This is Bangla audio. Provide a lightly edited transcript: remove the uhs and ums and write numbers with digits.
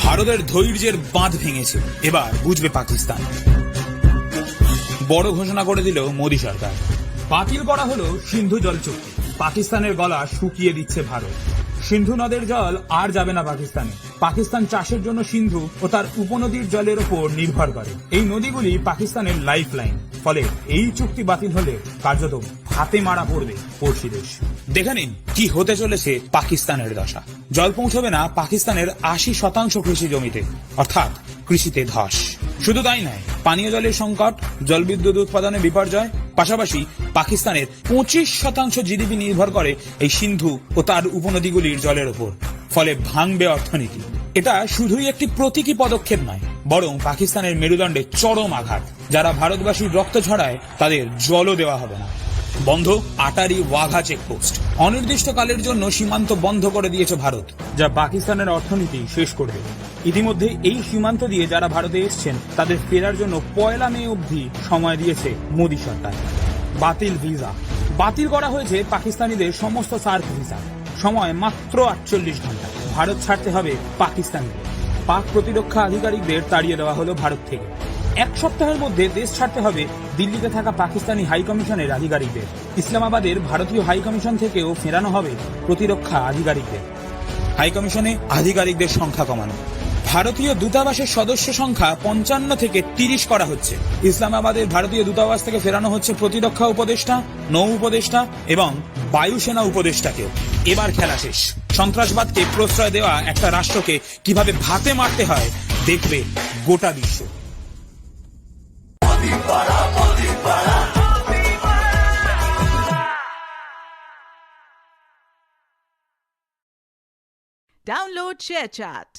ভারতের ধৈর্যের বাঁধ ভেঙেছে, এবার বুঝবে পাকিস্তান। বড় ঘোষণা করে দিল মোদী সরকার। বাতিল করা হলো সিন্ধু জল চুক্তি। পাকিস্তানের গলা শুকিয়ে দিচ্ছে ভারত। সিন্ধু নদের জল আর যাবে না পাকিস্তানে। পাকিস্তান চাষের জন্য সিন্ধু ও তার উপনদীর জলের ওপর নির্ভর করে। এই নদীগুলি পাকিস্তানের লাইফ লাইন। ফলে এই চুক্তি বাতিল হলে কার্যত হাতে মারা পড়বে পড়শি দেশ। দেখে নিন কি হতে চলেছে পাকিস্তানের দশা। জল পৌঁছবে না পাকিস্তানের ৮০% কৃষি জমিতে, অর্থাৎ কৃষিতে ধস। শুধু তাই নয়, পানীয় জলের সংকট, জলবিদ্যুৎ উৎপাদনে বিপর্যয়, পাশাপাশি পাকিস্তানের ২৫% জিডিপি নির্ভর করে এই সিন্ধু ও তার উপনদীগুলির জলের ওপর। ফলে ভাঙবে অর্থনীতি। এটা শুধুই একটি প্রতীকী পদক্ষেপ নয়, বরং পাকিস্তানের মেরুদণ্ডে চরম আঘাত। যারা ভারতবাসীর রক্ত ঝরায় তাদের জলও দেওয়া হবে না। বন্ধ আটারি ওয়াঘা চেকপোস্ট। অনির্দিষ্টকালের জন্য সীমান্ত বন্ধ করে দিয়েছে ভারত, যা পাকিস্তানের অর্থনীতি শেষ করবে। ইতিমধ্যে এই সীমান্ত দিয়ে যারা ভারতে এসছেন তাদের ফেরার জন্য ১ মে অবধি সময় দিয়েছে মোদী সরকার। বাতিল ভিসা। বাতিল করা হয়েছে পাকিস্তানিদের সমস্ত সার্ক ভিসা। সময় মাত্র ৪৮ ঘন্টা। ভারত ছাড়তে হবে পাকিস্তানিদের। পাক প্রতিরক্ষা আধিকারিকদের তাড়িয়ে দেওয়া হলো ভারত থেকে। ১ সপ্তাহের মধ্যে দেশ ছাড়তে হবে দিল্লিতে থাকা পাকিস্তানি হাই কমিশনের আধিকারিকদের। ইসলামাবাদের ভারতীয় হাই কমিশন থেকেও ফেরানো হবে প্রতিরক্ষা আধিকারিকদের। হাই কমিশনে আধিকারিকদের সংখ্যা কমানো। ভারতীয় দূতাবাসের সদস্য সংখ্যা ৫৫ থেকে ৩০ করা হচ্ছে। ইসলামাবাদের ভারতীয় দূতাবাস থেকে ফেরানো হচ্ছে প্রতিরক্ষা উপদেষ্টা, নৌ উপদেষ্টা এবং বায়ুসেনা উপদেষ্টাকেও। এবার খেলা শেষ। সন্ত্রাসবাদকে প্রশ্রয় দেওয়া একটা রাষ্ট্রকে কিভাবে ভাতে মারতে হয় দেখবে গোটা বিশ্ব। Download ShareChat.